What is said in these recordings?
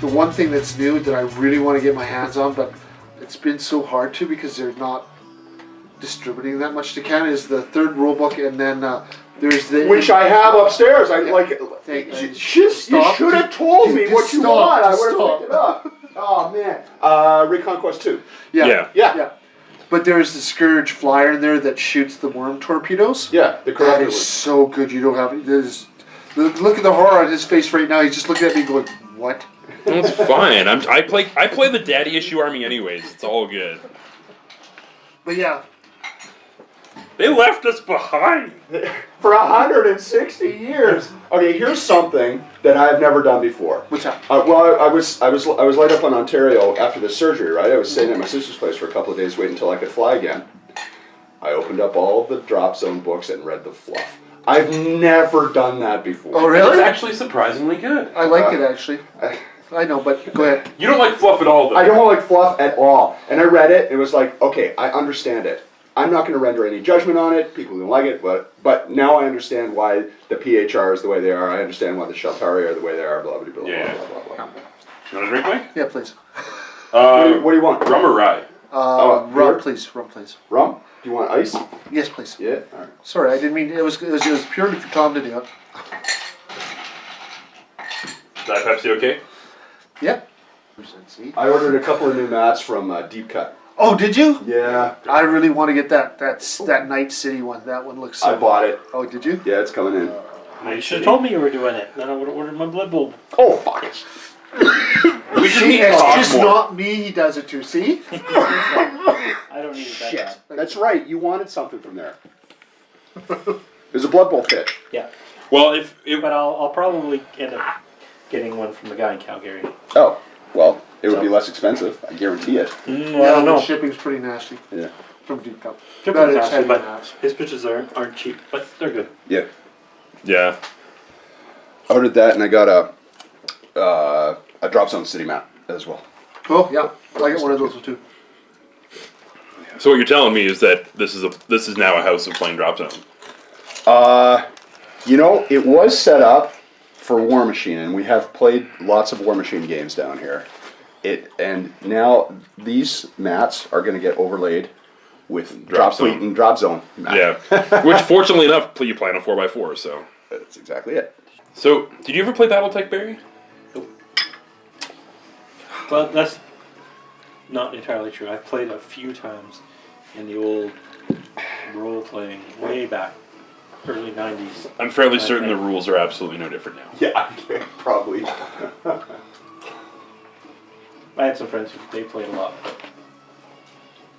the one thing that's new that I really want to get my hands on, but it's been so hard to because they're not distributing that much to Canada, is the third rule book, and then there's the... Which I have upstairs. I like it. You should have told me what you want. I would have picked it up. Oh, man. Reconquest 2. Yeah. But there's the Scourge flyer in there that shoots the worm torpedoes. Yeah, the That is so good. You don't have... Look at the horror on his face right now. He's just looking at me going, what? That's fine. I play the daddy issue army anyways. It's all good. But yeah. They left us behind for 160 years. Okay, here's something that I've never done before. What's that? Well, I was laid up in Ontario after the surgery, right? I was staying at my sister's place for a couple of days, waiting until I could fly again. I opened up all the Drop Zone books and read the fluff. I've never done that before. Oh, really? It's actually surprisingly good. I like it, actually. I know, but go ahead. You don't like fluff at all, though. I don't like fluff at all. And I read it, and it was like, okay, I understand it. I'm not going to render any judgment on it. People don't like it, but now I understand why the PHR is the way they are. I understand why the Sheltari are the way they are, blah, blah, blah, Yeah. blah, blah, blah, blah. You want a drink, Mike? Yeah, please. What do you want? Rum or rye? Rum, please. Rum, plees. Rum? Do you want ice? Yes, please. Yeah? All right. Sorry, I didn't mean... It was purely for Tom to do it. Is that Pepsi okay? Yep. I ordered a couple of new mats from Deep Cut. Oh, did you? Yeah. I really want to get that Night City one. That one looks so... I bought it. Oh, did you? Yeah, it's coming in. You should have told me you were doing it. Then I would have ordered my Blood Bowl. Oh, fuck it. We should See, be it's talk just more. not me he does it to, see? I don't need it that Shit. bad. That's right. You wanted something from there. There's a Blood Bowl fit. Yeah. Well, But I'll probably end up getting one from the guy in Calgary. Oh, well, it would be less expensive. I guarantee it. I don't know. The shipping's pretty nasty. Yeah. From Deep Cup. Shipping's It's nasty, heavy but maps. his pitches aren't cheap, but they're good. Yeah. Yeah. I ordered that, and I got a Drop Zone City map as well. Oh, yeah. I got one of those too. So what you're telling me is that this is now a house of playing Drop Zone. You know, it was set up for War Machine, and we have played lots of War Machine games down here. And now these mats are going to get overlaid with Drop Fleet and Drop Zone map. Yeah. Which, fortunately enough, you play on a 4x4, so. That's exactly it. So, did you ever play BattleTech, Barry? Well, that's not entirely true. I've played a few times in the old role-playing, way back, early 90s. I'm fairly certain the rules are absolutely no different now. Yeah, probably. I had some friends who they played a lot.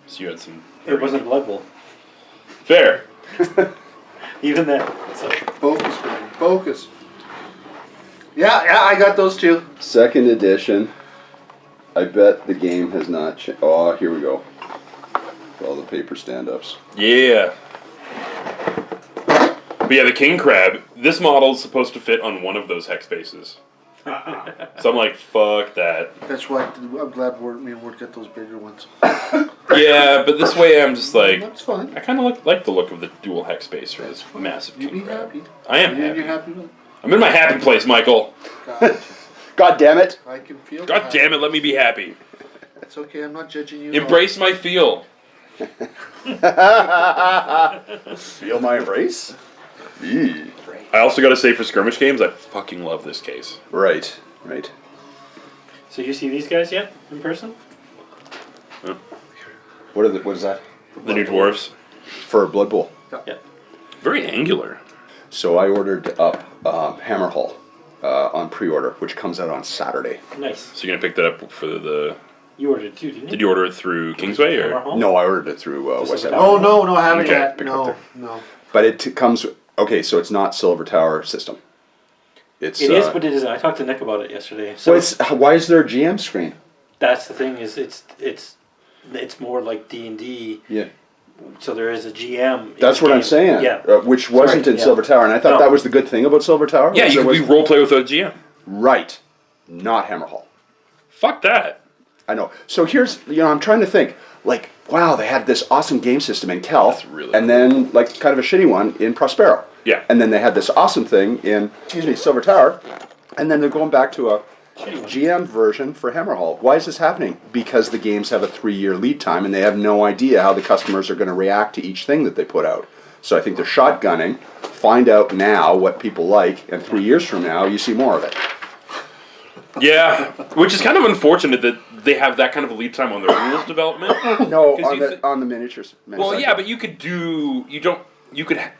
So you had some... It wasn't Blood Bowl. Fair. Even then. So. Focus, baby. Focus. Yeah, I got those too. Second edition. I bet the game has not changed. Oh, here we go. All the paper stand-ups. Yeah. But yeah, the King Crab, this model's supposed to fit on one of those hex bases. So I'm like, fuck that. That's why I'm glad me and Ward got those bigger ones. Yeah, but this way I'm just like... That's fine. I kind of like the look of the dual hex base for this massive You King be Crab. happy. I am You're happy. happy with it? I'm in my happy place, Michael. God, God damn it. I can feel God damn it, let me be happy. It's okay, I'm not judging you. Embrace my feel. Feel my embrace? Eee. I also got to say, for skirmish games, I fucking love this case. Right. So you see these guys yet in person? What is that? The new dwarves. For Blood Bowl. Yeah. Very angular. So I ordered up Hammer Hull on pre-order, which comes out on Saturday. Nice. So you're going to pick that up for the... You ordered it too, didn't you? Did you order it through Kingsway or? No, I ordered it through West End. Oh, no, I haven't Okay, yet. pick it up No, no. But it comes... Okay, so it's not Silver Tower system. It is, but it isn't. I talked to Nick about it yesterday. So why is there a GM screen? that's the thing. Is it's more like D&D. Yeah. So there is a GM. That's what I'm saying. Yeah. Which wasn't in yeah. Silver Tower, and I thought that was the good thing about Silver Tower. Yeah, was you there can was- role play with a GM. Right. Not Hammer Hall. Fuck that. I know. So here's, I'm trying to think, like, wow, they had this awesome game system in Kel, That's really and then, like, kind of a shitty one in Prospero. Yeah. And then they had this awesome thing in, Silver Tower, and then they're going back to GM version for Hammerhall. Why is this happening? Because the games have a 3-year lead time and they have no idea how the customers are going to react to each thing that they put out. So I think they're shotgunning, find out now what people like, and 3 years from now you see more of it. Yeah, which is kind of unfortunate that they have that kind of a lead time on their rules development. No, 'Cause on the miniatures. Well, yeah, but you could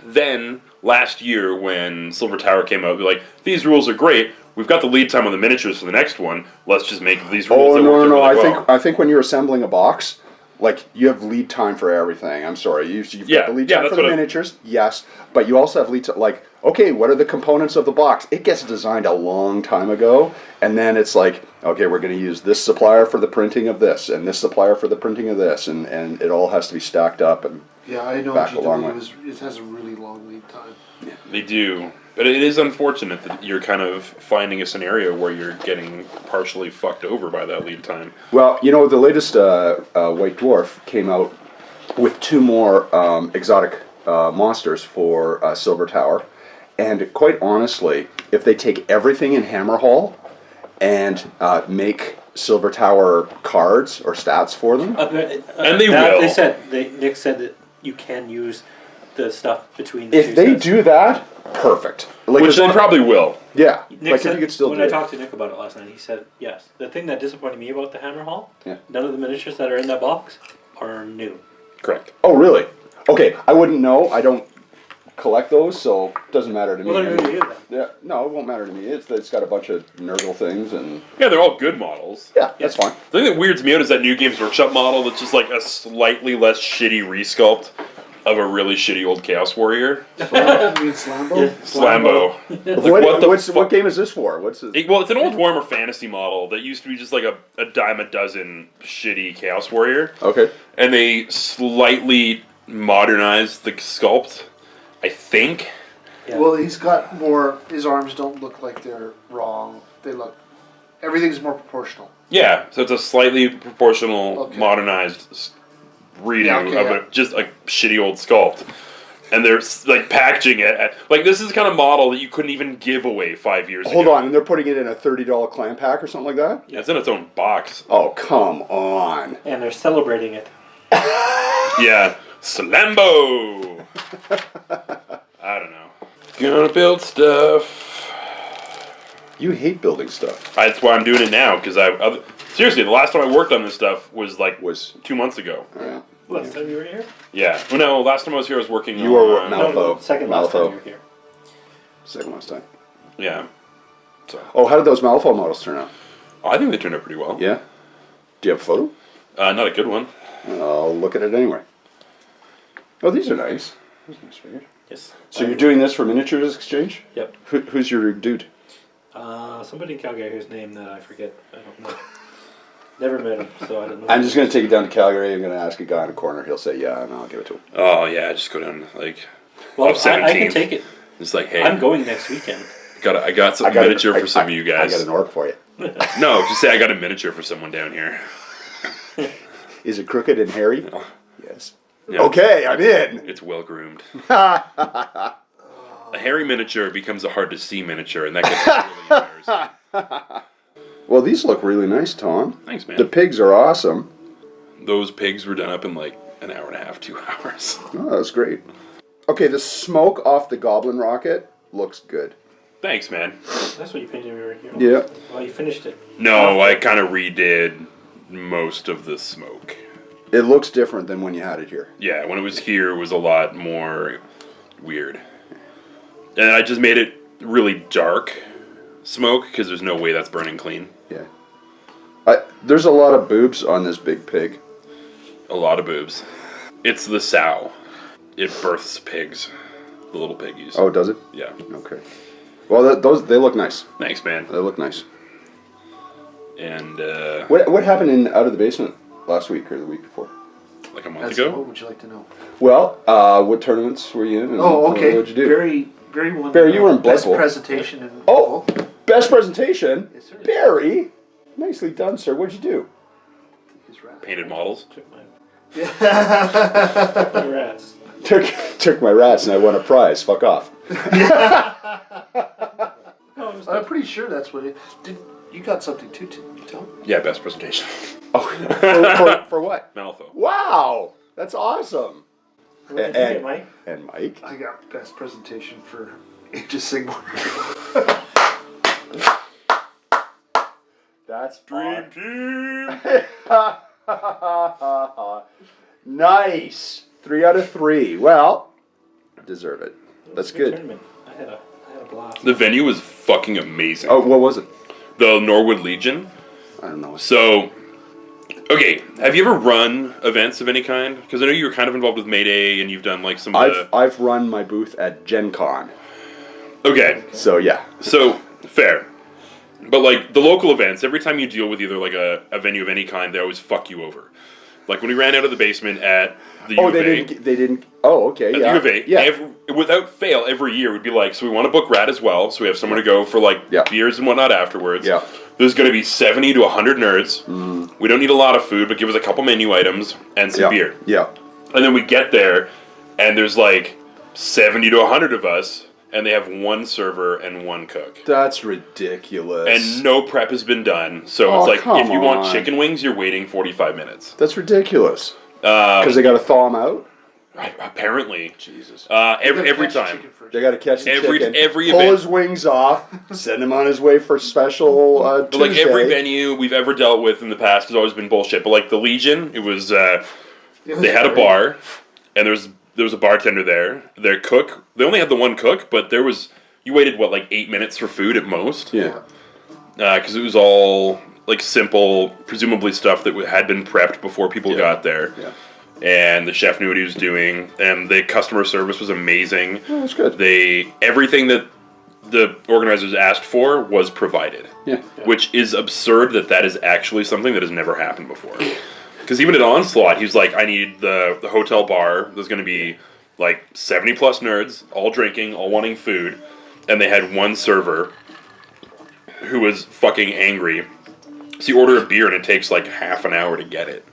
then, last year when Silver Tower came out, be like, these rules are great, we've got the lead time on the miniatures for the next one, let's just make these rules that work really well. I think when you're assembling a box, like, you have lead time for everything. I'm sorry, you've got the lead time for the miniatures, yes, but you also have lead time, like, okay, what are the components of the box? It gets designed a long time ago, and then it's like, okay, we're going to use this supplier for the printing of this, and this supplier for the printing of this, and it all has to be stacked up and Yeah, I know back a long way. it has a really long lead time. They do. But it is unfortunate that you're kind of finding a scenario where you're getting partially fucked over by that lead time. Well, you know, the latest White Dwarf came out with 2 more exotic monsters for Silver Tower. And quite honestly, if they take everything in Hammerhall and make Silver Tower cards or stats for them... And they will. Nick said that you can use the stuff between the If two they sets. do that, perfect. Like, Which they probably will. Yeah, Nick like said, if you could still when do I it. talked to Nick about it last night, he said yes. The thing that disappointed me about the Hammer Hall, Yeah. none of the miniatures that are in that box are new. Correct. Oh, really? Okay, I wouldn't know. I don't collect those, so it doesn't matter to me. Well, they're new to you then. Yeah, no, it won't matter to me. It's got a bunch of Nurgle things, and Yeah, they're all good models. yeah, that's fine. The thing that weirds me out is that New Games Workshop model that's just like a slightly less shitty resculpt of a really shitty old Chaos Warrior. You mean Slambo? Slambo. Like, What game is this for? What's it? Well, it's an old Warhammer Fantasy model that used to be just like a dime a dozen shitty Chaos Warrior. Okay. And they slightly modernized the sculpt, I think. Yeah. Well, he's got more. His arms don't look like they're wrong. They look. Everything's more proportional. Yeah, so it's a slightly proportional, Okay. modernized redo Yeah, okay, of yeah. just a shitty old sculpt. And they're like packaging it. Like, this is the kind of model that you couldn't even give away 5 years ago. Hold on, and they're putting it in a $30 clam pack or something like that? Yeah, it's in its own box. Oh, come on. And they're celebrating it. Yeah. Slambo! I don't know. Gonna build stuff. You hate building stuff. That's why I'm doing it now, because seriously, the last time I worked on this stuff was 2 months ago. Yeah. Last time you were here? Yeah. Well, no, last time I was here, I was working You were on... Malifaux. Second last Malifaux. time you were here. Second last time. Yeah. So, Oh, how did those Malifaux models turn out? I think they turned out pretty well. Yeah? Do you have a photo? Not a good one. I'll look at it anyway. Oh, these are nice. That's nice figured. Yes. So you're doing this for miniatures exchange? Yep. Who's your dude? Somebody in Calgary whose name that I forget. I don't know. Never met him, so I don't know. I'm just going to take it down to Calgary. I'm going to ask a guy in the corner. He'll say yeah, and I'll give it to him. Oh, yeah, just go down, Well, up I 17th. can take it. It's like, hey, I'm going next weekend. I got some miniature for some of you guys. I got an orc for you. No, just say I got a miniature for someone down here. Is it crooked and hairy? Oh. Yes. Yeah, Okay, I'm in. It's well groomed. A hairy miniature becomes a hard to see miniature, and that gets really embarrassing. Well, these look really nice, Tom. Thanks, man. The pigs are awesome. Those pigs were done up in like an hour and a half, 2 hours. Oh, that's great. Okay, the smoke off the goblin rocket looks good. Thanks, man. That's what you painted over here. Yeah. Well, you finished it. No, I kind of redid most of the smoke. It looks different than when you had it here. Yeah, when it was here, it was a lot more weird. And I just made it really dark smoke, because there's no way that's burning clean. Yeah. There's a lot of boobs on this big pig. A lot of boobs. It's the sow. It births pigs. The little piggies. Oh, does it? Yeah. Okay. Well, they look nice. Thanks, man. They look nice. And, What happened in Out of the Basement last week or the week before? like a month That's, ago? what would you like to know? Well, what tournaments were you in? And Oh, okay. What'd you do? Barry won. Barry, you were in Blood best Bowl. presentation in. Oh, best presentation. Yes, sir. Barry, nicely done, sir. What'd you do? He's right. Painted models? Took my rats. Took my rats and I won a prize. Fuck off. Oh, it was I'm pretty sure that's what it did. You got something too, Tom? Yeah, best presentation. Oh, for what? Malifaux. Wow, that's awesome. What did you get, Mike? And Mike. I got best presentation for Age of Sigmar. That's Dream Team. Nice. 3 out of 3. Well, deserve it. That's It was a good. tournament. I had a blast. The venue was fucking amazing. Oh, what was it? The Norwood Legion. I don't know. So, okay, have you ever run events of any kind? Because I know you were kind of involved with Mayday, and you've done like some of the... I've run my booth at Gen Con. Okay, So yeah. so, fair. But like, the local events, every time you deal with either like a venue of any kind, they always fuck you over. Like when we ran out of the basement at the U Oh, of A... they didn't. Oh, okay. At Yeah. the U of A, Yeah. without fail, every year we'd be like, so we want to book Rad as well, so we have somewhere to go for like Yeah. beers and whatnot afterwards. Yeah. There's going to be 70 to 100 nerds. We don't need a lot of food, but give us a couple menu items and some Yeah. beer. Yeah. And then we get there, and there's like 70 to 100 of us, and they have one server and one cook. That's ridiculous. And no prep has been done, so Oh, it's like, come if you want on. chicken wings, you're waiting 45 minutes. That's ridiculous. Because they got to thaw them out. Apparently. Jesus. Every time. They got to catch the Every chicken, event. pull his wings off, send him on his way for special But like Tuesday. every venue we've ever dealt with in the past has always been bullshit. But like the Legion, it was they had a bar, and there was a bartender there. Their cook, they only had the one cook, but you waited what, like 8 minutes for food at most, Yeah. because it was all like simple, presumably stuff that had been prepped before people got there. Yeah. And the chef knew what he was doing, and the customer service was amazing. Oh, that's good. Everything that the organizers asked for was provided. Yeah. Which is absurd that is actually something that has never happened before. Because even at Onslaught, he's like, I need the hotel bar. There's going to be like 70 plus nerds, all drinking, all wanting food. And they had one server who was fucking angry. So you order a beer and it takes like half an hour to get it.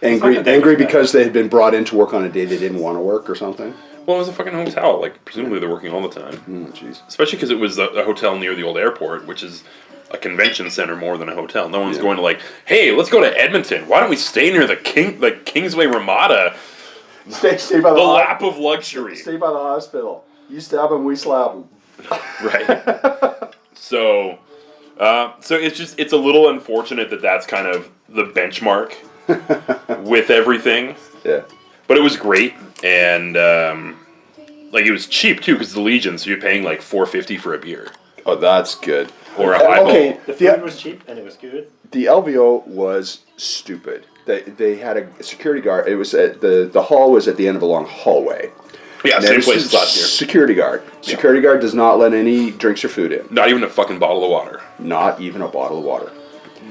Angry because they had been brought in to work on a day they didn't want to work or something? Well, it was a fucking hotel. Like, presumably they're working all the time. Jeez. Especially because it was a hotel near the old airport, which is a convention center more than a hotel. No one's going to like, hey, let's go to Edmonton. Why don't we stay near the Kingsway Ramada? Stay by The lap of luxury. Stay by the hospital. You stab him, we slap him. Right. So it's a little unfortunate that that's kind of the benchmark with everything. Yeah. But it was great, and like it was cheap too because the Legion, so you're paying like $4.50 for a beer Oh, that's good. or a highball. Okay. The food was cheap and it was good. The LVO was stupid. They had a security guard. It was at the hall was at the end of a long hallway. Yeah, And same there's place as last year. Security guard. Security guard does not let any drinks or food in. Not even a fucking bottle of water. Not even a bottle of water.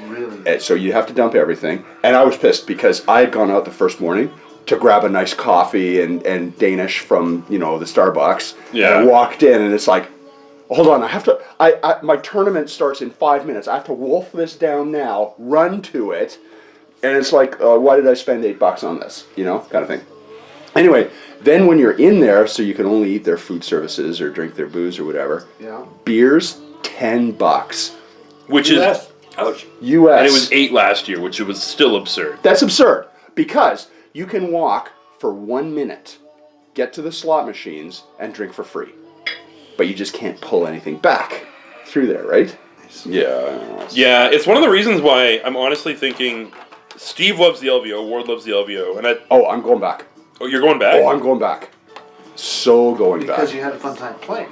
Really? And so you have to dump everything. And I was pissed because I had gone out the first morning to grab a nice coffee and Danish from, the Starbucks. Yeah. And I walked in and it's like, hold on, I have to, my tournament starts in 5 minutes. I have to wolf this down now, run to it. And it's like, why did I spend $8 on this? Kind of thing. Anyway, then when you're in there, so you can only eat their food services or drink their booze or whatever. Yeah. Beers, $10. Which US. is, Ouch. US. and it was 8 last year, which was still absurd. That's absurd because you can walk for 1 minute, get to the slot machines, and drink for free. But you just can't pull anything back through there, right? Yeah. Yeah, it's one of the reasons why I'm honestly thinking Steve loves the LVO, Ward loves the LVO, and Oh, I'm going back. you're going back? Oh, I'm going back. So going Because back. you had a fun time playing.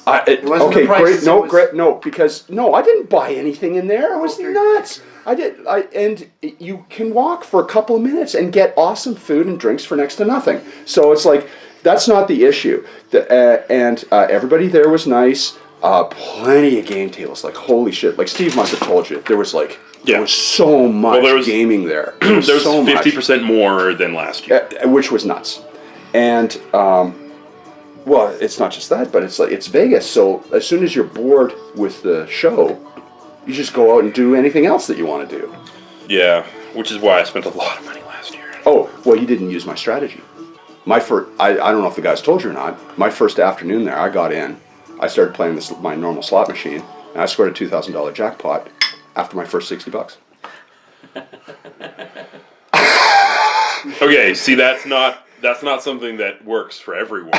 It wasn't okay, the prices, great. No, it was- great. No, because I didn't buy anything in there. It was Okay. nuts. And you can walk for a couple of minutes and get awesome food and drinks for next to nothing. So it's like that's not the issue. Everybody there was nice. Plenty of game tables. Like holy shit. Like Steve must have told you there was like there was so much gaming there. There was so 50% more than last year. which was nuts. And well, it's not just that, but it's Vegas. So as soon as you're bored with the show, you just go out and do anything else that you want to do. Yeah, which is why I spent a lot of money last year. Oh, well, you didn't use my strategy. I don't know if the guys told you or not. My first afternoon there, I got in. I started playing my normal slot machine. And I scored a $2,000 jackpot after my first $60. Okay, see, that's not something that works for everyone.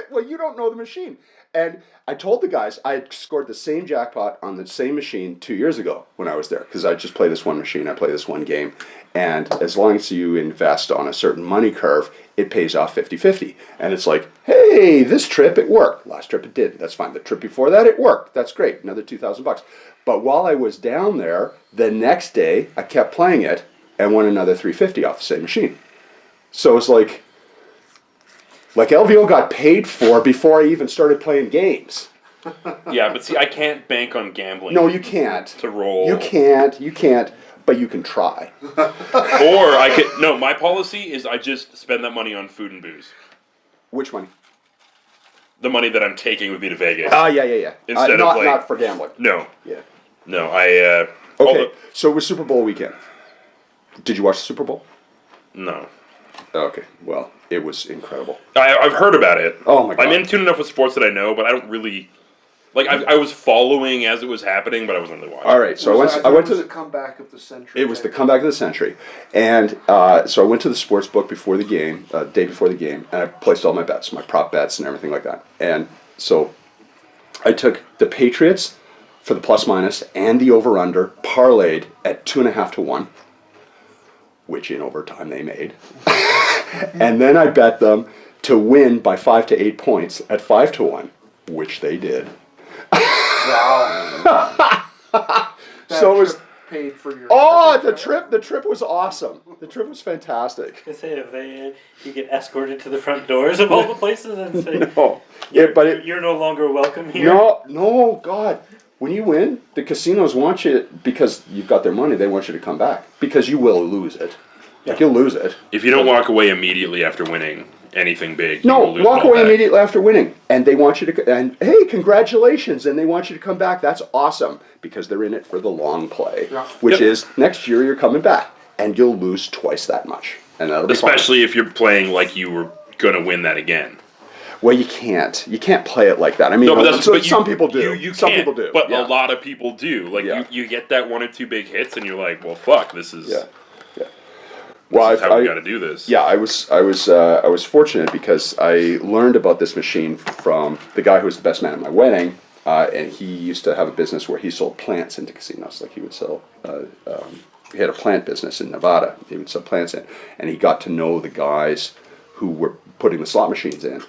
Well, you don't know the machine. And I told the guys I had scored the same jackpot on the same machine 2 years ago when I was there, because I just play this one machine, I play this one game, and as long as you invest on a certain money curve, it pays off 50-50. And it's like, hey, this trip it worked. Last trip it did. That's fine. The trip before that it worked. That's great. Another $2,000. But while I was down there, the next day I kept playing it and won another $350 off the same machine. So it's like LVO got paid for before I even started playing games. Yeah, but see, I can't bank on gambling. No, you can't. To roll. You can't, but you can try. Or I could. No, my policy is I just spend that money on food and booze. Which money? The money that I'm taking with me to Vegas. Yeah. Instead not, of like. not for gambling. No. Yeah. No, I. Okay, so it was Super Bowl weekend. Did you watch the Super Bowl? No. Okay, well, it was incredible. I've heard about it. Oh my God. I'm in tune enough with sports that I know, but I don't really. Like, I was following as it was happening, but I wasn't really watching. All right, so I went to the comeback of the century. It was the comeback of the century, and so I went to the sports book before the game, day before the game, and I placed all my bets, my prop bets, and everything like that. And so I took the Patriots for the plus minus and the over under parlayed at 2.5 to 1, which in overtime they made, and then I bet them to win by 5 to 8 points at 5 to 1, which they did. Wow. So it was paid for your. the trip was awesome. The trip was fantastic. I say if you get escorted to the front doors of all the places and say No, you're no longer welcome here. no, God. When you win, the casinos want you, because you've got their money, they want you to come back, because you will lose it. Like, you'll lose it. If you don't walk away immediately after winning anything big, No, you will lose walk it all away back. immediately after winning, and they want you to, and hey, congratulations, and they want you to come back. That's awesome, because they're in it for the long play, Yeah. which Yep. is next year you're coming back, and you'll lose twice that much, and that'll be fine. Especially if you're playing like you were going to win that again. Well, you can't play it like that. I mean, No, but some people do. You Some can't, people do. but yeah. a lot of people do. Like Yeah. you get that 1 or 2 big hits, and you're like, "Well, fuck, this is Well, how we got to do this." Yeah, I was fortunate because I learned about this machine from the guy who was the best man at my wedding, and he used to have a business where he sold plants into casinos. Like, he would sell. He had a plant business in Nevada. He would sell plants in, and he got to know the guys who were putting the slot machines in,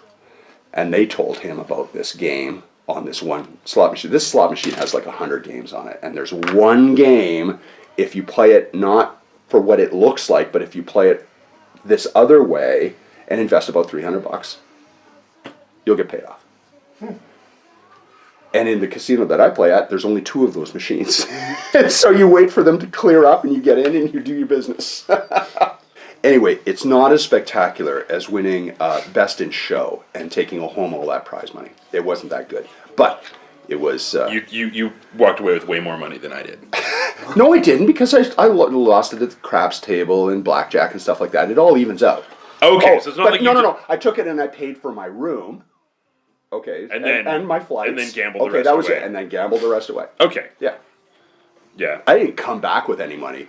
and they told him about this game on this one slot machine. This slot machine has like 100 games on it, and there's one game, if you play it not for what it looks like, but if you play it this other way and invest about $300, you'll get paid off. And in the casino that I play at, there's only 2 of those machines. And so you wait for them to clear up and you get in and you do your business. Anyway, it's not as spectacular as winning Best in Show and taking home all that prize money. It wasn't that good. But it was... You walked away with way more money than I did. No, I didn't, because I lost it at the craps table and blackjack and stuff like that. It all evens out. Okay, so it's not but like no. I took it and I paid for my room. Okay, and my flights. and then gambled the Okay, rest that was away. it. And then gambled the rest away. Okay, Yeah. yeah. I didn't come back with any money,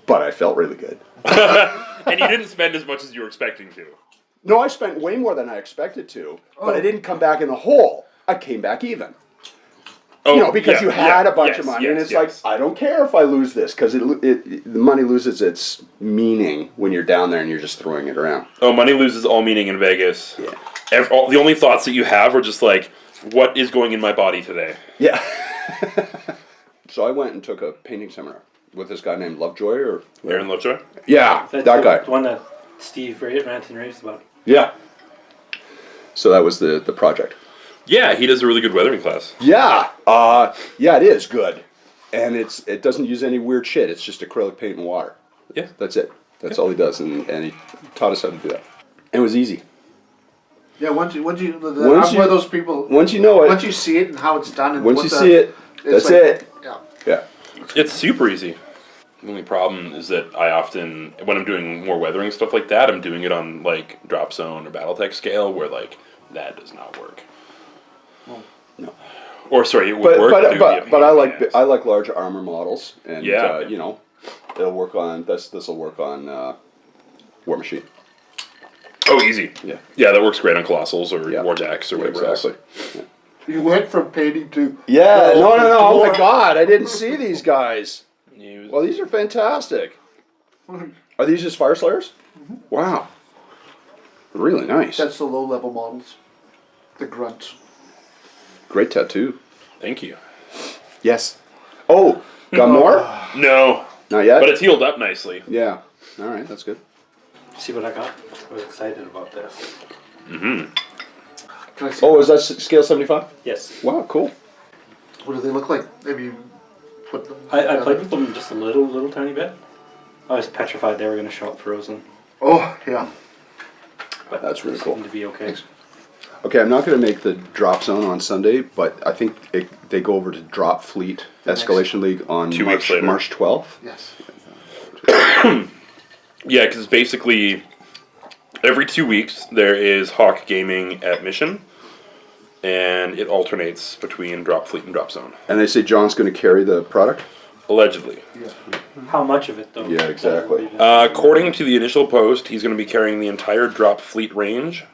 but I felt really good. And you didn't spend as much as you were expecting to. No, I spent way more than I expected to, but I didn't come back in the hole. I came back even. Oh, Because yeah, you had yeah, a bunch yes, of money, yes, and it's yes. like, I don't care if I lose this, because the money loses its meaning when you're down there and you're just throwing it around. Oh, money loses all meaning in Vegas. Yeah. The only thoughts that you have are just like, what is going in my body today? Yeah. So I went and took a painting seminar with this guy named Lovejoy, or... Aaron Lovejoy? Yeah, That's that the guy. one that Steve rants and raves about. Yeah. So that was the project. Yeah, he does a really good weathering class. Yeah. Yeah, it is good. And it doesn't use any weird shit. It's just acrylic paint and water. Yeah. That's it. That's all he does. And he taught us how to do that. And it was easy. Yeah, once you, I'm Once one you- of those people. Once you know it, Once you see it and how it's done, and once what you the- see it, it's that's like- it. Yeah. Yeah. It's super easy. The only problem is that I often, when I'm doing more weathering stuff like that, I'm doing it on like drop zone or Battletech scale, where like that does not work. No. Or sorry, it would work. It would be a But I pain in the ass. like large armor models, and Yeah. you know, it'll work on this will work on War Machine. Oh, easy. Yeah. Yeah, that works great on Colossals or Yeah. War Jacks or whatever Exactly. else. You went from painting to Yeah, no. Oh my Dwarf. God, I didn't see these guys. You- Well, these are fantastic. Are these just Fire Slayers? Wow. Really nice. That's the low level models, the grunts. Great tattoo. Thank you. Yes. Oh, got more? No, Not yet? but it's healed up nicely. Yeah. All right, that's good. See what I got? I was excited about this. Can I see? Oh, is that scale 75? Yes. Wow, cool. What do they look like? Have you put them? I together? played with them just a little tiny bit. I was petrified they were going to show up frozen. Oh yeah. But That's really they cool. seemed to be okay. Okay, I'm not going to make the drop zone on Sunday, but I think they go over to Drop Fleet Escalation League on 2 weeks later. March 12th. Yes. Yeah, because basically every 2 weeks there is Hawk Gaming at Mission, and it alternates between Drop Fleet and Drop Zone. And they say John's going to carry the product? Allegedly. Yeah. How much of it, though? Yeah, exactly. According to the initial post, he's going to be carrying the entire Drop Fleet range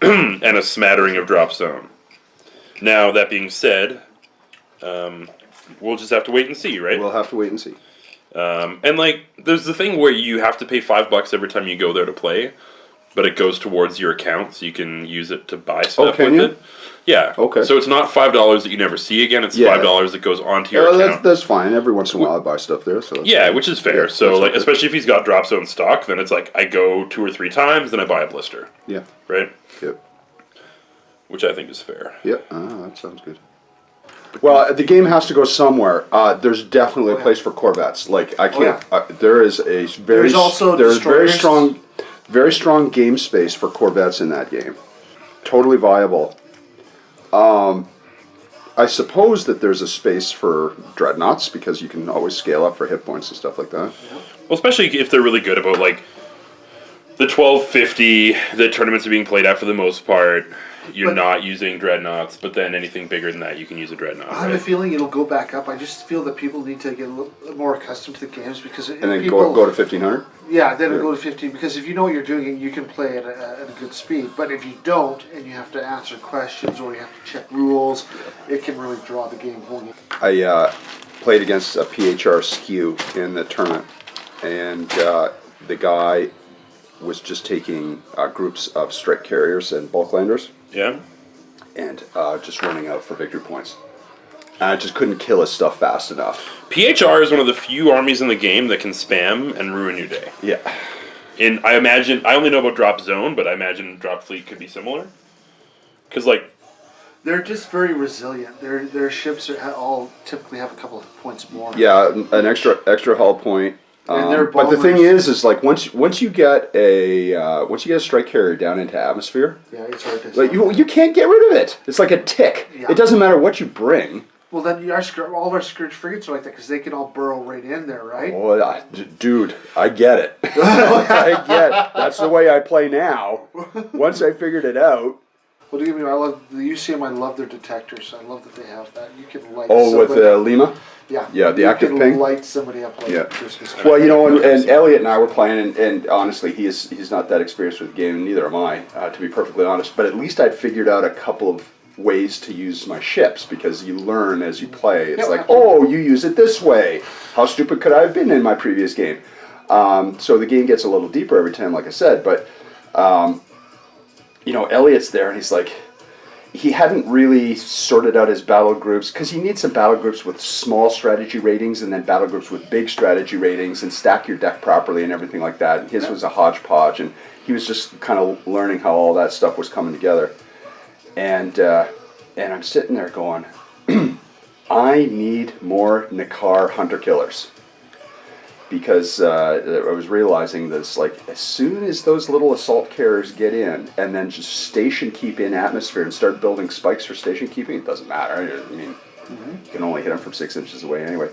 and a smattering of Drop Zone. Now, that being said, we'll just have to wait and see, right? We'll have to wait and see. And like, there's the thing where you have to pay $5 every time you go there to play, but it goes towards your account, so you can use it to buy stuff can with you? it. Yeah. Okay. So it's not $5 that you never see again. It's Yeah. $5 that goes onto your Yeah, account. that's fine. Every once in a while I buy stuff there. So that's Yeah, fine. which is fair. Yeah, So that's like, okay. especially if he's got Drop Zone stock, then it's like I go 2 or 3 times, then I buy a blister, Yeah. right? Yep. Which I think is fair. Yep. That sounds good. Well, the game has to go somewhere. There's definitely a yeah. place for Corvettes. Like I can't. yeah. There is a very There's also there's destroyers. very strong game space for Corvettes in that game. Totally viable. I suppose that there's a space for Dreadnoughts because you can always scale up for hit points and stuff like that. Well, especially if they're really good about like the 1250, the tournaments are being played at for the most part. You're But- not using Dreadnoughts, but then anything bigger than that, you can use a Dreadnought. I have a Right? feeling it'll go back up. I just feel that people need to get a little more accustomed to the games because And then people, go to 1500. Yeah, then Yeah. it'll go to 15 because if you know what you're doing, you can play at a good speed. But if you don't, and you have to answer questions or you have to check rules, it can really draw the game home. I played against a PHR skew in the tournament, and the guy was just taking groups of strike carriers and bulk landers Yeah. and just running out for victory points. And I just couldn't kill his stuff fast enough. PHR is one of the few armies in the game that can spam and ruin your day. Yeah. And I imagine, I only know about Drop Zone, but I imagine Drop Fleet could be similar. Because, like, They're just very resilient. Their ships all typically have a couple of points more. Yeah, an extra hull point. And their But the thing bombers- is like once you get a strike carrier down into atmosphere, Yeah, it's hard to. like you can't get rid of it. It's like a tick. Yeah. It doesn't matter what you bring. Well, then all of our Scourge frigates are like that because they can all burrow right in there, right? Oh, dude, I get it. I get it. That's the way I play now. Once I figured it out. Well, do you mean I love the UCM? I love their detectors. I love that they have that. You can light. Oh, with somebody- Lima? yeah, yeah, the you active can ping? light somebody up like Yeah. Christmas. Well, you know, and Elliot and I were playing, and honestly, he's not that experienced with the game, and neither am I, to be perfectly honest. But at least I'd figured out a couple of ways to use my ships, because you learn as you play. It's Yeah, like, absolutely. oh, you use it this way. How stupid could I have been in my previous game? So the game gets a little deeper every time, like I said. But, you know, Elliot's there, and he's like, he hadn't really sorted out his battle groups, because you need some battle groups with small strategy ratings and then battle groups with big strategy ratings and stack your deck properly and everything like that. And his was a hodgepodge, and he was just kind of learning how all that stuff was coming together. And I'm sitting there going, I need more Nakar hunter-killers. Because I was realizing this, like, as soon as those little assault carriers get in and then just station keep in atmosphere and start building spikes for station keeping, it doesn't matter. I mean, you can only hit them from 6 inches away anyway.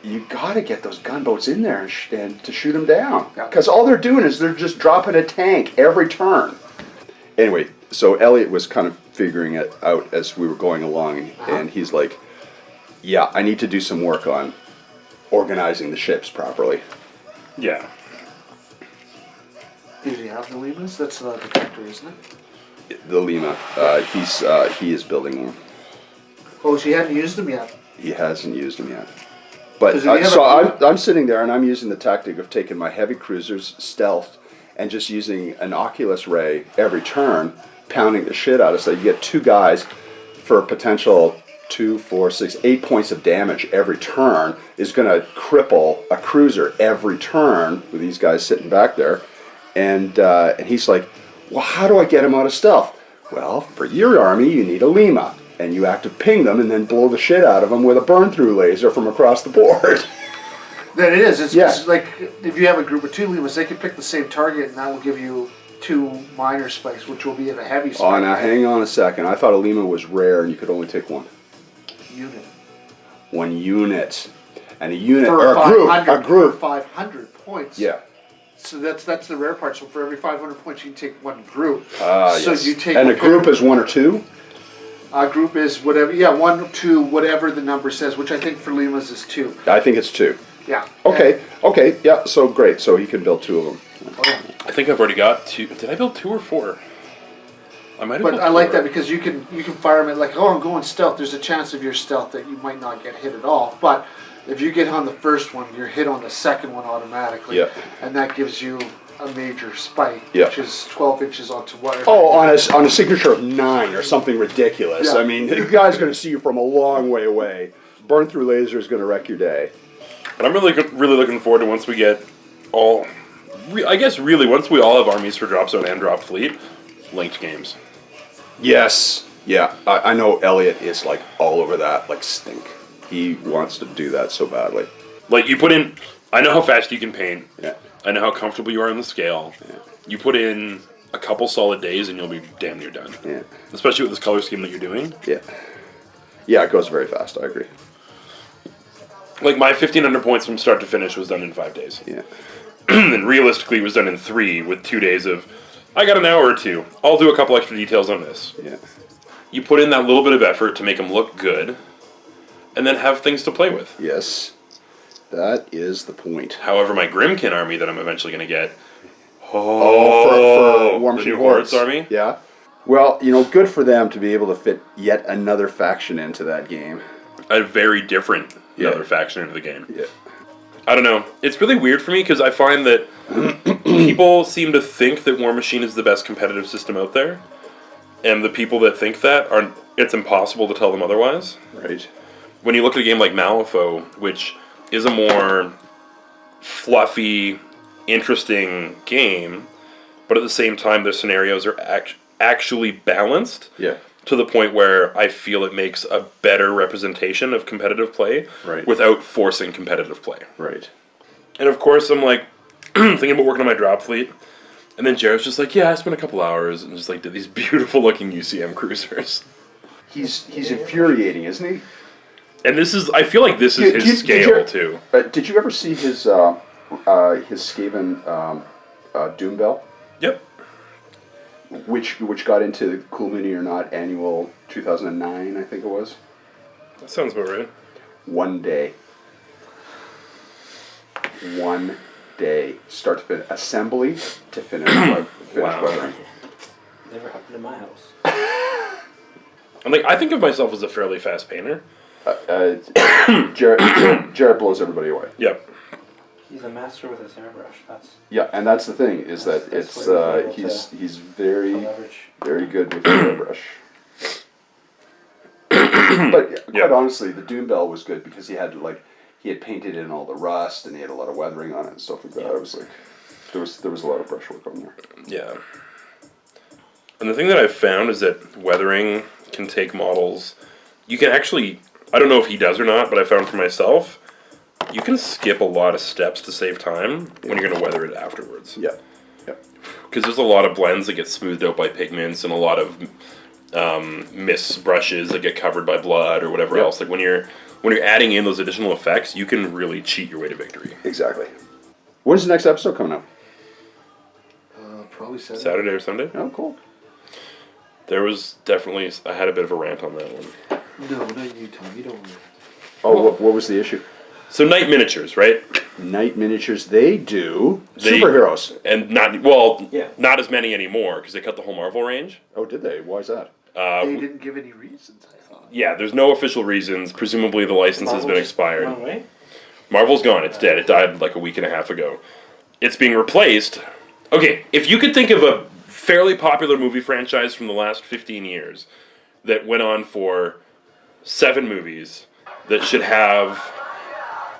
You got to get those gunboats in there and to shoot them down. Yeah. Because all they're doing is they're just dropping a tank every turn. Anyway, so Elliot was kind of figuring it out as we were going along, and he's like, "Yeah, I need to do some work on organizing the ships properly." Yeah. Does he have the Limas? That's the detector, isn't it? The Lima, he is building one. Oh, so he hadn't used them yet. He hasn't used them yet. But Does he have so a- I'm sitting there and I'm using the tactic of taking my heavy cruisers stealth and just using an Oculus ray every turn, pounding the shit out of. So you get 2 guys for a potential 2, 4, 6, 8 points of damage every turn is going to cripple a cruiser every turn with these guys sitting back there. And he's like, well, how do I get him out of stealth? Well, for your army, you need a Lima. And you have to ping them and then blow the shit out of them with a burn-through laser from across the board. That it is. It's Yeah. like if you have a group of 2 Limas, they can pick the same target, and that will give you 2 minor spikes, which will be at a heavy spike. Oh, now hang on a second. I thought a Lima was rare and you could only take one. Unit. 1 unit. And a unit, For or a group. 500, A group. For 500 points. Yeah. So that's the rare part. So for every 500 points, you can take 1 group. Yes. So you take and a group is 1 or 2? A group is whatever. Yeah, 1, 2, whatever the number says. Which I think for Limas is 2. I think it's 2. Yeah. Okay, okay, yeah, so great. So he can build 2 of them. I think I've already got 2. Did I build 2 or 4? I might have But built I like 4. that because you can fire them at like, oh, I'm going stealth. There's a chance of your stealth that you might not get hit at all. But if you get on the first one, you're hit on the second one automatically. Yeah. And that gives you a major spike, Yeah. which is 12 inches onto whatever. Oh, on a signature of 9 or something ridiculous. Yeah. I mean, the guy's going to see you from a long way away. Burn-through laser is going to wreck your day. But I'm really looking forward to once we get all... I guess really, once we all have armies for Drop Zone and Drop Fleet, linked games. Yes. Yeah, I know Elliot is like all over that, like stink. He wants to do that so badly. Like, you put in... I know how fast you can paint. Yeah. I know how comfortable you are on the scale. Yeah. You put in a couple solid days and you'll be damn near done. Yeah. Especially with this color scheme that you're doing. Yeah. Yeah, it goes very fast, I agree. Like, my 1,500 points from start to finish was done in 5 days. Yeah. And realistically, it was done in 3 with 2 days of, I got an hour or 2. I'll do a couple extra details on this. Yeah. You put in that little bit of effort to make them look good, and then have things to play with. Yes. That is the point. However, my Grimkin army that I'm eventually going to get... For War the Machine new Hordes army? Yeah. Well, you know, good for them to be able to fit yet another faction into that game. A very different Yeah. another faction into the game. Yeah. I don't know. It's really weird for me because I find that people seem to think that War Machine is the best competitive system out there. And the people that think that, it's impossible to tell them otherwise. Right. When you look at a game like Malifaux, which is a more fluffy, interesting game, but at the same time, their scenarios are actually balanced Yeah. to the point where I feel it makes a better representation of competitive play Right. without forcing competitive play. Right. And of course, I'm like thinking about working on my drop fleet, and then Jared's just like, "Yeah, I spent a couple hours and just like did these beautiful looking UCM cruisers." He's infuriating, isn't he? And this is, I feel like this is his scale too. Did you ever see his Skaven Doom Bell? Yep. Which got into the Cool Mini or Not annual 2009, I think it was. That sounds about right. 1 day. 1 day. Start to finish. Assembly to finish. Wow. weathering. Never happened in my house. I'm like, I think of myself as a fairly fast painter. Jared blows everybody away. Yep. He's a master with his airbrush. That's Yeah, and that's the thing is that That's it's what he's able he's the very leverage. very good with the airbrush. But quite honestly, the Doom Bell was good because he had painted in all the rust and he had a lot of weathering on it and stuff like that. I was like, there was a lot of brush work on there. Yeah. And the thing that I've found is that weathering can take models. You can actually, I don't know if he does or not, but I found for myself, you can skip a lot of steps to save time when you're going to weather it afterwards. Yeah, yeah, Because there's a lot of blends that get smoothed out by pigments and a lot of mists brushes that get covered by blood or whatever Yep. else. Like when you're adding in those additional effects, you can really cheat your way to victory. exactly. When's the next episode coming out? Probably Saturday. Saturday or Sunday? Oh, cool. There was definitely... I had a bit of a rant on that one. No, not you, Tom. You don't want Oh, what was the issue? So Night Miniatures, right? Night Miniatures, they do They- superheroes. And not Yeah. not as many anymore because they cut the whole Marvel range. Oh, did they? Why is that? They didn't give any reasons, I thought. Yeah, there's no official reasons. Presumably the license has been Marvel just expired. went away? Marvel's gone. It's dead. It died like a week and a half ago. It's being replaced. Okay, if you could think of a fairly popular movie franchise from the last 15 years that went on for 7 movies that should have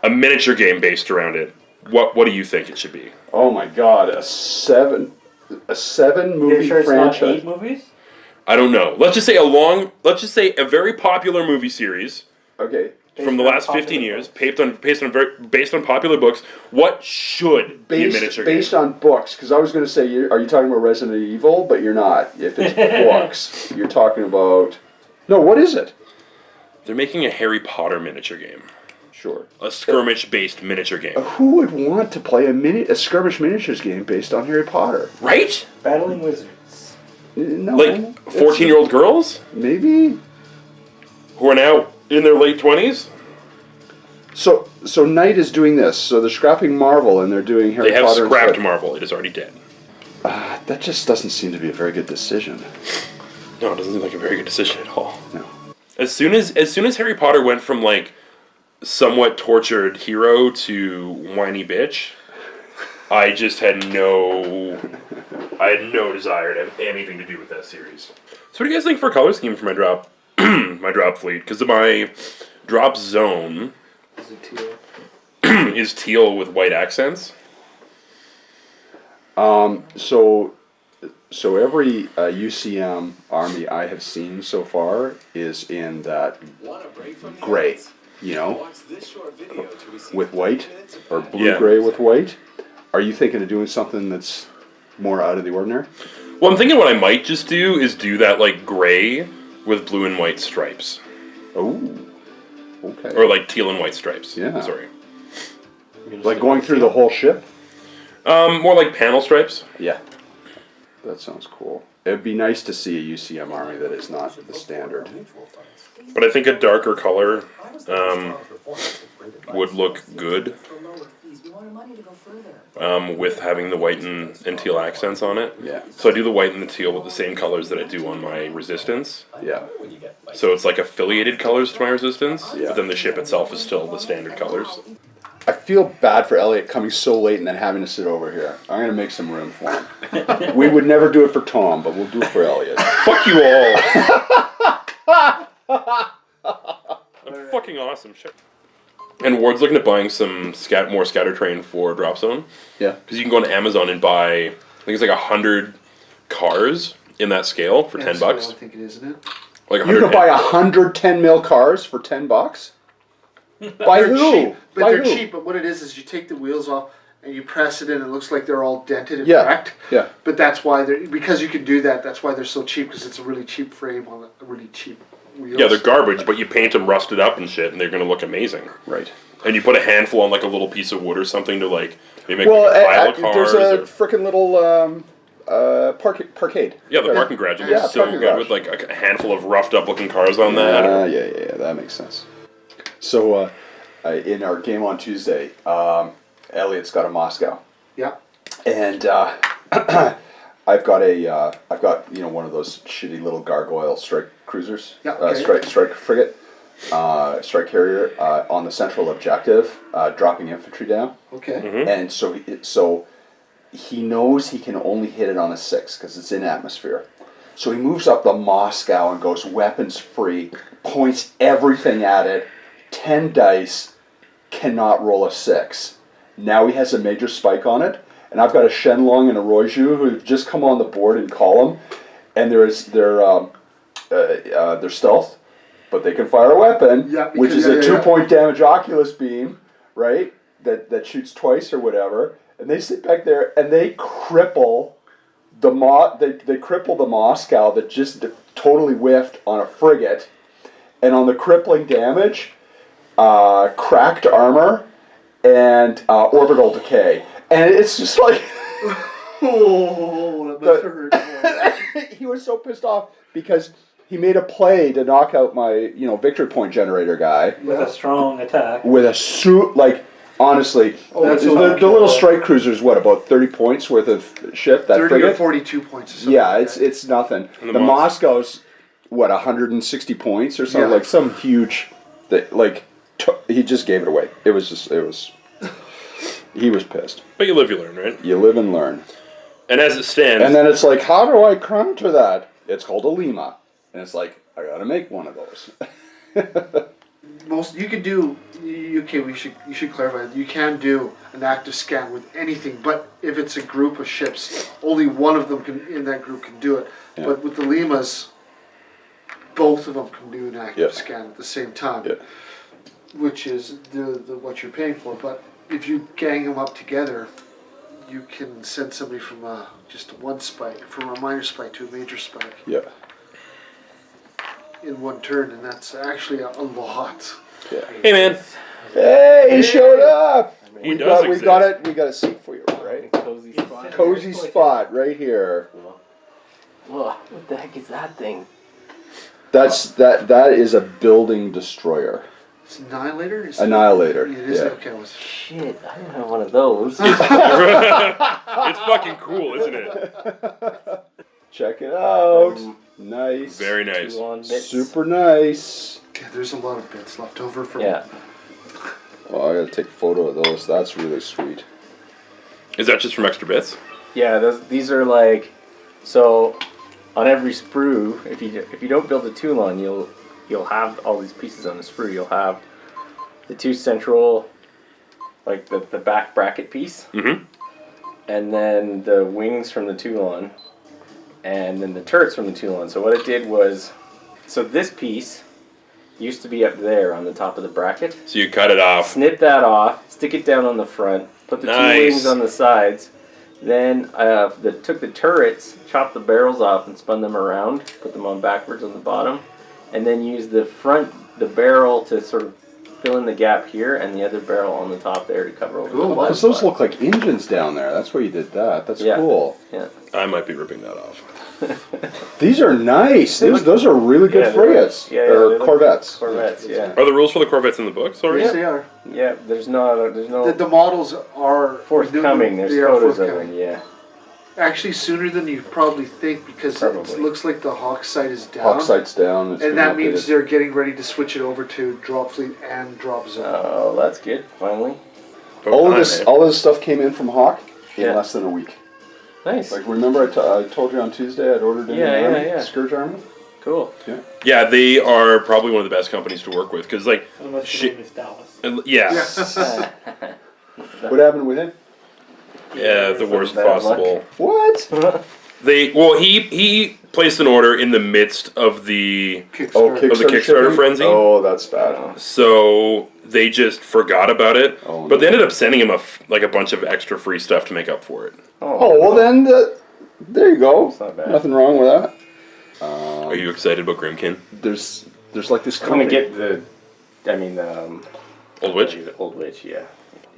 a miniature game based around it, what do you think it should be? Oh my God, a 7 movie You sure it's not 8 franchise. movies? I don't know. Let's just say a very popular movie series Okay, from the last 15 years, based on popular books. What should be a miniature based game? on books. Because I was going to say, are you talking about Resident Evil? But you're not. If it's books, you're talking about. No, what is it? They're making a Harry Potter miniature game. Sure. A skirmish-based miniature game. Who would want to play a skirmish miniatures game based on Harry Potter? Right? Battling Wizards. No. Like 14-year-old girls Maybe. who are now in their late 20s? So Knight is doing this. So they're scrapping Marvel and they're doing Harry They have Potter. scrapped instead. Marvel. It is already dead. That just doesn't seem to be a very good decision. No, it doesn't seem like a very good decision at all. No. As soon as Harry Potter went from like somewhat tortured hero to whiny bitch, I just had no desire to have anything to do with that series. So what do you guys think for a color scheme for my drop my drop fleet? Because my drop zone Is it teal? is teal with white accents. So every UCM army I have seen so far is in that gray, with white or blue-gray with white. Are you thinking of doing something that's more out of the ordinary? Well, I'm thinking what I might just do is do that like gray with blue and white stripes, Oh, okay. or like teal and white stripes. Yeah. Sorry. Like going through the whole ship? More like panel stripes. Yeah. That sounds cool. It'd be nice to see a UCM army that is not the standard. But I think a darker color would look good with having the white and teal accents on it. Yeah. So I do the white and the teal with the same colors that I do on my resistance. Yeah. So it's like affiliated colors to my resistance, Yeah. but then the ship itself is still the standard colors. I feel bad for Elliot coming so late and then having to sit over here. I'm going to make some room for him. We would never do it for Tom, but we'll do it for Elliot. Fuck you all! I'm fucking awesome. Shit. And Ward's looking at buying some more scatter train for Drop Zone. Yeah. Because you can go on Amazon and buy, I think it's like 100 cars in that scale for $10. I think it is, isn't it? Like You can 100. buy 110 mil cars for $10? By They're who? cheap, but By they're who? cheap. But what it is you take the wheels off and you press it in. It looks like they're all dented and Yeah. cracked. Yeah. But that's why because you can do that. That's why they're so cheap, because it's a really cheap frame on a really cheap wheels. Yeah, they're garbage, but you paint them rusted up and shit, and they're going to look amazing. Right. And you put a handful on like a little piece of wood or something to like maybe make Well, like a pile of cars. there's a or- freaking little parkade. yeah, the parking garage. It Yeah, looks so parking good garage. with like a handful of roughed up looking cars on that. or- Yeah, that makes sense. So, in our game on Tuesday, Elliot's got a Moscow, Yeah. and I've got one of those shitty little gargoyle strike cruisers, Yeah, okay. strike frigate, strike carrier on the central objective, dropping infantry down, Okay. Mm-hmm. and so he knows he can only hit it on a 6 because it's in atmosphere. So he moves up the Moscow and goes weapons free, points everything at it, 10 dice, cannot roll a 6. Now he has a major spike on it, and I've got a Shenlong and a Roiju who have just come on the board in column, and they're stealth, but they can fire a weapon, Yeah, which is because- a yeah. 2-point damage Oculus beam, right? That shoots twice or whatever, and they sit back there and they cripple the cripple the Moscow that just totally whiffed on a frigate, and on the crippling damage, cracked armor and orbital decay, and it's just like Oh, that must have hurt. he was so pissed off because he made a play to knock out my, victory point generator guy With a strong attack. with a suit, like, honestly, that's the not little strike cruiser's what, about 30 points worth of ship, that 30 or frigate? 42 points or something. Yeah, like that. it's nothing. And the The Moscow's, what, 160 points or something? Yeah. Like some huge, he just gave it away. He was pissed. But you live, you learn, right? You live and learn. And as it stands, And then it's like, how do I counter that? It's called a Lima. And it's like, I gotta make one of those. Most you could do. Okay, you should clarify. You can do an active scan with anything, but if it's a group of ships, only one of them in that group can do it. Yeah. But with the Limas, both of them can do an active Yeah. scan at the same time, Yeah. which is the what you're paying for. But if you gang them up together, you can send somebody from just one spike, from a minor spike to a major spike Yeah. in one turn, and that's actually a lot. Yeah. hey man, Hey, he showed up! He We does got exist. we got a seat for you, right? Cozy spot. Cozy spot right here. Whoa, what the heck is that thing? That is a building destroyer. It's Annihilator? Annihilator. It is? Yeah. Okay, I was... Shit, I don't have one of those. It's fucking cool, isn't it? Check it out. Nice. Very nice. 2 on bits. Super nice. Okay, there's a lot of bits left over from... Yeah. Oh, I gotta take a photo of those. That's really sweet. Is that just from extra bits? Yeah, these are like, so on every sprue, if you don't build a Toulon, you'll have all these pieces on the sprue. You'll have the 2 central, like the back bracket piece, Mm-hmm. and then the wings from the Toulon, and then the turrets from the Toulon. So what it did was, so this piece used to be up there on the top of the bracket. So you cut it off. Snip that off, stick it down on the front, put the 2 Nice. wings on the sides. Then took the turrets, chopped the barrels off and spun them around, put them on backwards on the bottom, and then used the barrel to sort of fill in the gap here and the other barrel on the top there to cover over Cool. the Because those look like engines down there. That's why you did that. That's Yeah. cool. Yeah. I might be ripping that off. These are nice. Those are really good Yeah, they're- frigates. yeah, they or look- Corvettes. Corvettes, yeah. Are the rules for the Corvettes in the book? Sorry. Yes, they are. Yeah, there's no The models are... forthcoming. There's they are photos of forthcoming. them, yeah. Actually, sooner than you probably think, because Probably. it looks like the Hawk sight is down. Hawk sight's down. It's And been that means updated. they're getting ready to switch it over to drop fleet and drop zone. Oh, that's good. Finally. all of this stuff came in from Hawk in Yeah. less than a week. Nice. Like, remember I told you on Tuesday I'd ordered in Yeah, an yeah, army, yeah. Scourge army? Cool. Yeah, they are probably one of the best companies to work with because, like, Unless Shit. your name is Dallas. yeah, What happened with him? yeah, the worst Bad luck. possible. What? He placed an order in the midst of the Kickstarter. Kickstarter shipping? frenzy? Oh, that's bad. so they just forgot about it. Oh, but they no. ended up sending him a bunch of extra free stuff to make up for it. Oh, well then, there you go. It's not bad. Nothing wrong with that. Are you excited about Grimkin? There's like this I'm gonna company. get Old Witch? The Old Witch, yeah.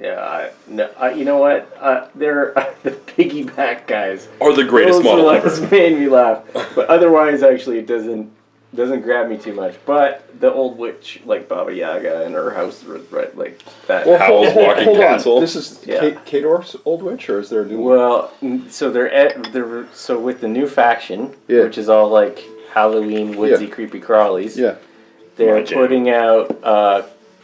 Yeah, you know what? They're the piggyback guys. Or the greatest Those model ones ever. made me laugh, but otherwise, actually, it doesn't grab me too much. But the Old Witch, like Baba Yaga and her house, right, like that. Well, Howl's Walking hold Castle. on. This is Yeah. Kador's Old Witch, or is there a new one? Well, so they're so with the new faction, Yeah. which is all like Halloween, woodsy, Yeah. creepy crawlies. Yeah. They're My jam. putting out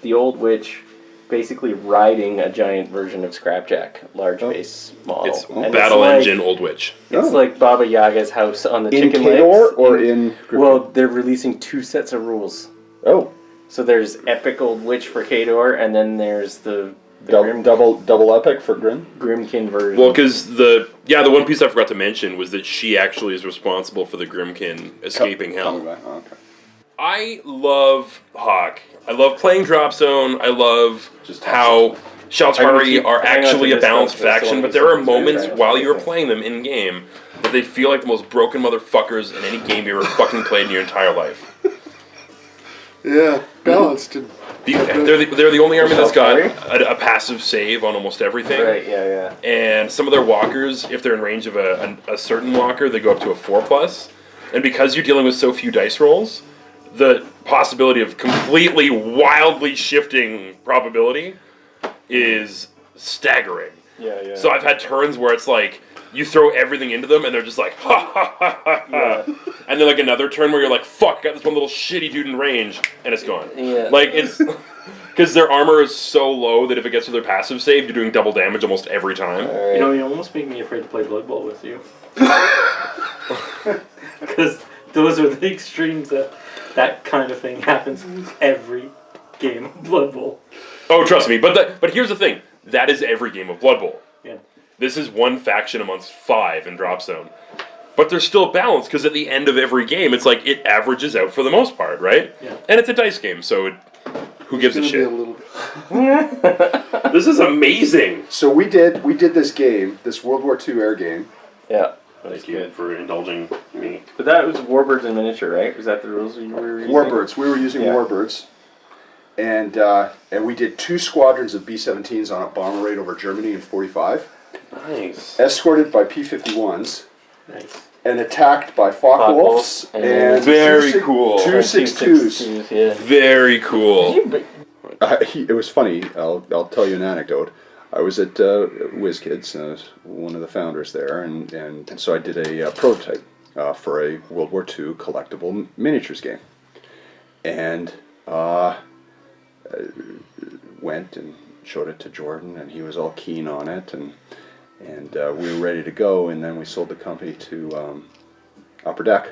the Old Witch, basically riding a giant version of Scrapjack, large base model. It's And Battle like- Engine Old Witch. It's Oh. like Baba Yaga's house on the In chicken Kador legs. or in Grimkin? Well, they're releasing 2 sets of rules. Oh, So there's Epic Old Witch for Kador, and then there's the Grim, double epic for Grim. Grimkin version. Well, because the one piece I forgot to mention was that she actually is responsible for the Grimkin escaping hell. Coming back. Oh, okay. I love Hawk. I love playing Drop Zone. I love Just how Shaltari are hang on to actually a this balanced stuff, that's faction, the but one there are that's very moments right. while you're playing them in game that they feel like the most broken motherfuckers in any game you ever fucking played in your entire life. Yeah, balanced. And They're the only army that's got Sorry? a passive save on almost everything. Right, yeah. And some of their walkers, if they're in range of a certain walker, they go up to a 4+. And because you're dealing with so few dice rolls, the possibility of completely wildly shifting probability is staggering. Yeah. So I've had turns where it's like you throw everything into them and they're just like ha ha ha ha ha. And then like another turn where you're like, fuck, I got this one little shitty dude in range and it's gone. Yeah. Like it's because their armor is so low that if it gets to their passive save, you're doing double damage almost every time. Alright. You know, you almost make me afraid to play Blood Bowl with you. Because those are the extremes that kind of thing happens every game of Blood Bowl. Oh, trust me. But here's the thing. That is every game of Blood Bowl. Yeah. This is one faction amongst 5 in Drop Zone. But there's still balance because at the end of every game, it's like it averages out for the most part, right? Yeah. And it's a dice game, so who gives a It's shit? gonna be a little bit. This is amazing. So we did this game, this World War II air game. Yeah. Thank you for indulging me. But that was Warbirds in miniature, right? Was that the rules you were using? Warbirds. We were using Yeah. Warbirds. And we did 2 squadrons of B-17s on a bomber raid over Germany in 45, Nice. escorted by P-51s, Nice. and attacked by Focke-Wulfs Focke-Wulfs and Very cool. 2.62s. Yeah. Very cool. It was funny. I'll tell you an anecdote. I was at WizKids, one of the founders there, and so I did a prototype for a World War II collectible miniatures game, and went and showed it to Jordan, and he was all keen on it, and we were ready to go, and then we sold the company to Upper Deck,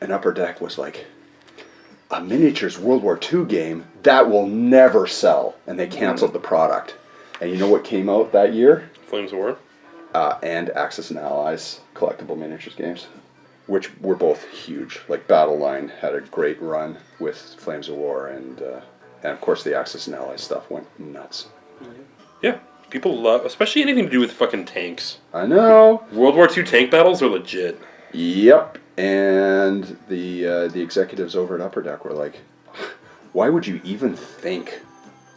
and Upper Deck was like, a miniatures World War II game, that will never sell, and they canceled the product. And you know what came out that year? Flames of War. And Axis and Allies collectible miniatures games, which were both huge. Like Battle Line had a great run with Flames of War, and of course the Axis and Allies stuff went nuts. Yeah. People love, especially anything to do with fucking tanks. I know. World War II tank battles are legit. Yep. And the executives over at Upper Deck were like, "Why would you even think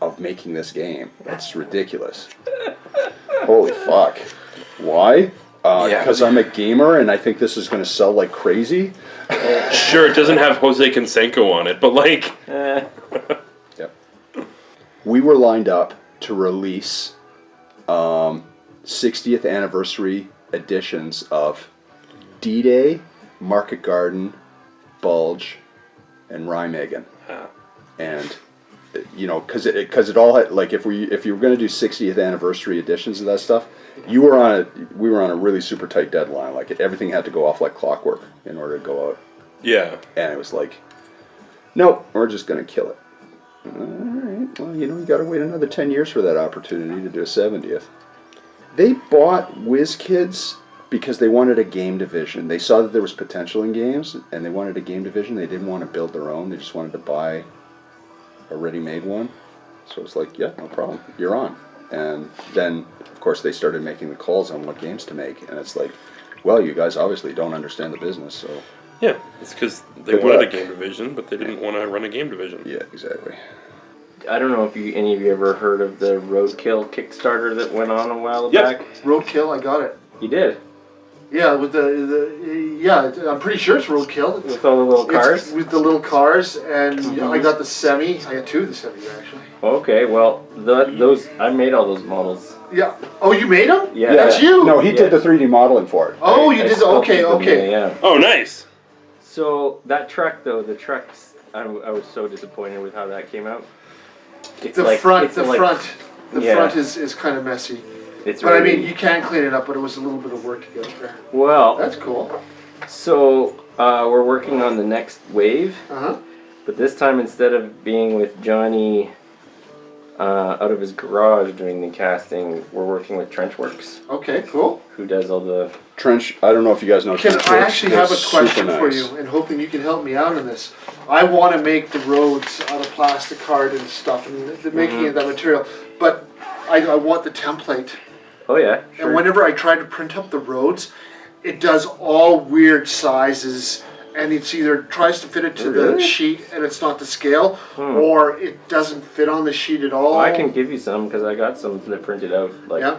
of making this game? That's ridiculous." Holy fuck. Why? Because I'm a gamer and I think this is going to sell like crazy. Sure, it doesn't have Jose Canseco on it, but like... Yep. We were lined up to release 60th anniversary editions of D-Day, Market Garden, Bulge, and Remagen. And you know, because it all had, like, if you were going to do 60th anniversary editions of that stuff, we were on a really super tight deadline. Like, everything had to go off like clockwork in order to go out. Yeah. And it was like, nope, we're just going to kill it. All right, well, you know, you got to wait another 10 years for that opportunity to do a 70th. They bought WizKids because they wanted a game division. They saw that there was potential in games, and they wanted a game division. They didn't want to build their own. They just wanted to buy a ready-made one. So it's like, yeah, no problem, you're on. And then, of course, they started making the calls on what games to make, and it's like, well, you guys obviously don't understand the business, so... Yeah, it's because they Good wanted luck. a game division, but they didn't want to run a game division. Yeah, exactly. I don't know if any of you ever heard of the Roadkill Kickstarter that went on a while Yep. back. Roadkill, I got it. You did? Yeah, with I'm pretty sure it's Roadkill. With all the little cars? It's with the little cars, and I got the semi. I got 2 of the semis, actually. Okay, well, those I made all those models. Yeah. Oh, you made them? Yeah. That's you? No, he did the 3D modeling for it. Oh, you I did. sculpted them, Okay. Yeah. Oh, nice. So that truck, though, I was so disappointed with how that came out. It's The like- front it's is kind of messy. It's But I really- mean, you can clean it up, but it was a little bit of work to get it there. Well, That's cool. so we're working on the next wave, Uh-huh. but this time instead of being with Johnny out of his garage doing the casting, we're working with Trenchworks, Okay, cool. who does all the... Trench, I don't know if you guys know Can Trench I Works. actually They're have a question super for nice. you, and hoping you can help me out on this? I want to make the roads out of plastic card and stuff, and the making of that material, but I want the template. Oh yeah, sure. And whenever I try to print up the roads, it does all weird sizes, and it's either tries to fit it to Really? the sheet and it's not to scale, or it doesn't fit on the sheet at all. Well, I can give you some because I got some that printed out. Like, Yeah.